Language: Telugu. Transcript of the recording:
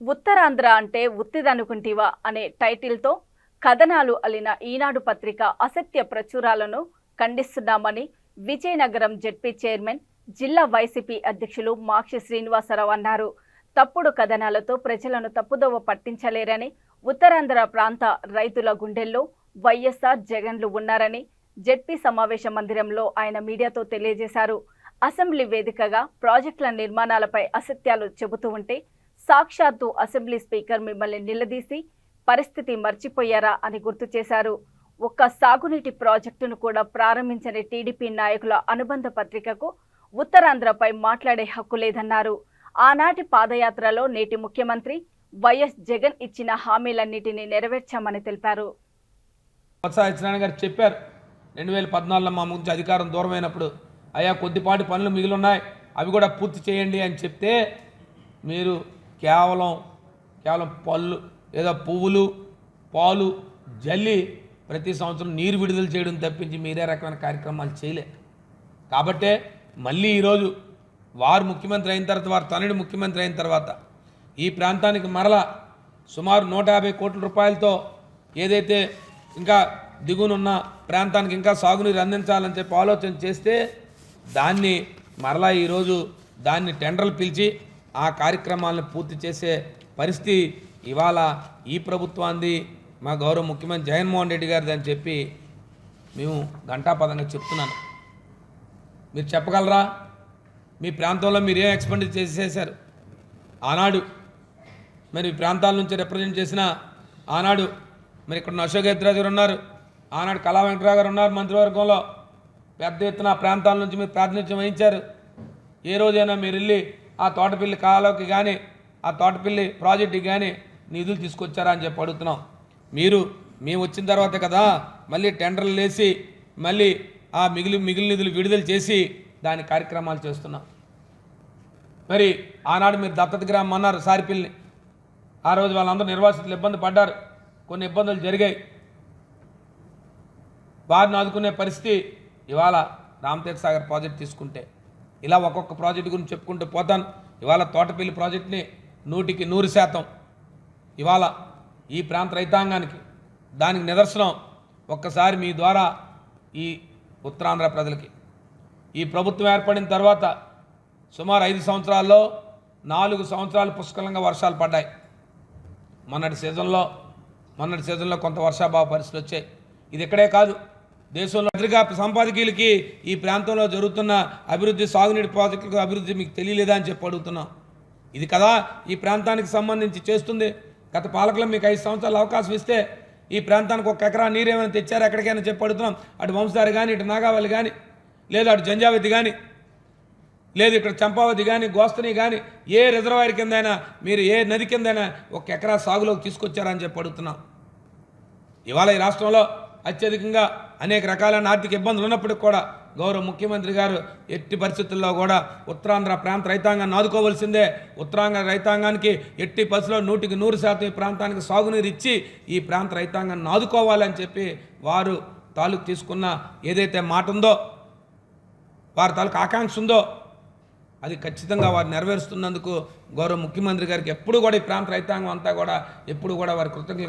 ఉత్తరాంధ్ర అంటే ఉత్తిదనుకుంటివా అనే టైటిల్తో కథనాలు అల్లిన ఈనాడు పత్రిక అసత్య ప్రచురాలను ఖండిస్తున్నామని విజయనగరం జెడ్పీ చైర్మన్ జిల్లా వైసీపీ అధ్యక్షులు మాక్షి శ్రీనివాసరావు అన్నారు. తప్పుడు కథనాలతో ప్రజలను తప్పుదోవ పట్టించలేరని, ఉత్తరాంధ్ర ప్రాంత రైతుల గుండెల్లో వైఎస్ఆర్ జగన్లు ఉన్నారని జెడ్పీ సమావేశ మందిరంలో ఆయన మీడియాతో తెలియజేశారు. అసెంబ్లీ వేదికగా ప్రాజెక్టుల నిర్మాణాలపై అసత్యాలు చెబుతూ ఉంటే సాక్షాత్తు అసెంబ్లీ స్పీకర్ మిమ్మల్ని నిలదీసి పరిస్థితి మర్చిపోయారా అని గుర్తు చేశారు. ఒక్క సాగునీటి ప్రాజెక్టును కూడా ప్రారంభించని టీడీపీ నాయకుల అనుబంధ పత్రికకు ఉత్తరాంధ్రపై మాట్లాడే హక్కు లేదన్నారు. ఆనాటి పాదయాత్రలో నేటి ముఖ్యమంత్రి వైఎస్ జగన్ ఇచ్చిన హామీలన్నిటినీ నెరవేర్చామని తెలిపారు. చెప్పారు 2014లో మా ముందు అధికారం దూరమైనప్పుడు అయ్యా కొద్దిపాటి పనులు మిగిలిన్నాయి, అవి కూడా పూర్తి చేయండి అని చెప్తే మీరు కేవలం పళ్ళు ఏదో పువ్వులు పాలు జల్లి ప్రతి సంవత్సరం నీరు విడుదల చేయడం తప్పించి మీరే రకమైన కార్యక్రమాలు చేయలే. కాబట్టే మళ్ళీ ఈరోజు వారు ముఖ్యమంత్రి అయిన తర్వాత, వారు తనయుడు ముఖ్యమంత్రి అయిన తర్వాత ఈ ప్రాంతానికి మరలా సుమారు 150 కోట్ల రూపాయలతో ఏదైతే ఇంకా దిగునున్న ప్రాంతానికి ఇంకా సాగునీరు అందించాలని చెప్పి ఆలోచన చేస్తే దాన్ని మరలా ఈరోజు దాన్ని టెండర్లు పిలిచి ఆ కార్యక్రమాలను పూర్తి చేసే పరిస్థితి ఇవాళ ఈ ప్రభుత్వాన్ని మా గౌరవ ముఖ్యమంత్రి జగన్మోహన్ రెడ్డి గారిది అని చెప్పి మేము ఘంటాపదంగా చెప్తున్నాను. మీరు చెప్పగలరా మీ ప్రాంతంలో మీరు ఏం ఎక్స్పెండిచర్ చేసేసారు? ఆనాడు మరి ప్రాంతాల నుంచి రిప్రజెంట్ చేసిన ఆనాడు మరి ఇక్కడ అశోక్ గెత్రాజు గారు ఉన్నారు, ఆనాడు కళా వెంకటరావు గారు ఉన్నారు, మంత్రివర్గంలో పెద్ద ఎత్తున ప్రాంతాల నుంచి మీరు ప్రాతినిధ్యం వహించారు. ఏ రోజైనా మీరు వెళ్ళి ఆ తోటపల్లి కాలువకి కానీ ఆ తోటపల్లి ప్రాజెక్టుకి కానీ నిధులు తీసుకొచ్చారా అని చెప్పి అడుగుతున్నాం. మేము వచ్చిన తర్వాత కదా మళ్ళీ టెండర్లు వేసి మళ్ళీ ఆ మిగిలిన నిధులు విడుదల చేసి దాని కార్యక్రమాలు చేస్తున్నాం. మరి ఆనాడు మీరు దత్తత గ్రామం అన్నారు సారిపిల్లిని, ఆ రోజు వాళ్ళందరూ నిర్వాసితులు ఇబ్బంది పడ్డారు, కొన్ని ఇబ్బందులు జరిగాయి, వారిని ఆదుకునే పరిస్థితి ఇవాళ రామతీర్థ సాగర్ ప్రాజెక్ట్ తీసుకుంటే ఇలా ఒక్కొక్క ప్రాజెక్టు గురించి చెప్పుకుంటూ పోతాను. ఇవాళ తోటపల్లి ప్రాజెక్టుని 100% ఇవాళ ఈ ప్రాంత రైతాంగానికి దానికి నిదర్శనం ఒక్కసారి మీ ద్వారా ఈ ఉత్తరాంధ్ర ప్రజలకి ఈ ప్రభుత్వం ఏర్పడిన తర్వాత సుమారు 5 సంవత్సరాల్లో 4 సంవత్సరాలు పుష్కలంగా వర్షాలు పడ్డాయి. మొన్నటి సీజన్లో కొంత వర్షాభావ పరిస్థితులు వచ్చాయి. ఇది ఇక్కడే కాదు, దేశంలో పత్రికా సంపాదకీయులకి ఈ ప్రాంతంలో జరుగుతున్న అభివృద్ధి, సాగునీటి ప్రాజెక్టులకు అభివృద్ధి మీకు తెలియలేదా అని చెప్పి అడుగుతున్నాం. ఇది కదా ఈ ప్రాంతానికి సంబంధించి చేస్తుంది. గత పాలకులు మీకు 5 సంవత్సరాలు అవకాశం ఇస్తే ఈ ప్రాంతానికి 1 ఎకరా నీరు ఏమైనా తెచ్చారు ఎక్కడికైనా చెప్పి అడుగుతున్నాం. అటు వంశధార కానీ, ఇటు నాగావళి కానీ, లేదు అటు జంజావతి కానీ, లేదు ఇక్కడ చంపావతి కానీ, గోస్తని కానీ, ఏ రిజర్వాయర్ కిందైనా మీరు ఏ నది కిందైనా 1 ఎకరా సాగులోకి తీసుకొచ్చారని చెప్పి అడుగుతున్నాం. ఇవాళ ఈ రాష్ట్రంలో అత్యధికంగా అనేక రకాలైన ఆర్థిక ఇబ్బందులు ఉన్నప్పటికీ కూడా గౌరవ ముఖ్యమంత్రి గారు ఎట్టి పరిస్థితుల్లో కూడా ఉత్తరాంధ్ర ప్రాంత రైతాంగాన్ని ఆదుకోవాల్సిందే. ఉత్తరాంధ్ర రైతాంగానికి ఎట్టి పరిస్థితుల్లో 100% ఈ ప్రాంతానికి సాగునీరు ఇచ్చి ఈ ప్రాంత రైతాంగాన్ని ఆదుకోవాలని చెప్పి వారు తాలూకు తీసుకున్న ఏదైతే మాట ఉందో, వారి తాలూకు ఆకాంక్ష ఉందో అది ఖచ్చితంగా వారు నెరవేరుస్తున్నందుకు గౌరవ ముఖ్యమంత్రి గారికి ఎప్పుడు కూడా ఈ ప్రాంత రైతాంగం అంతా కూడా ఎప్పుడు కూడా వారి కృతజ్ఞతలు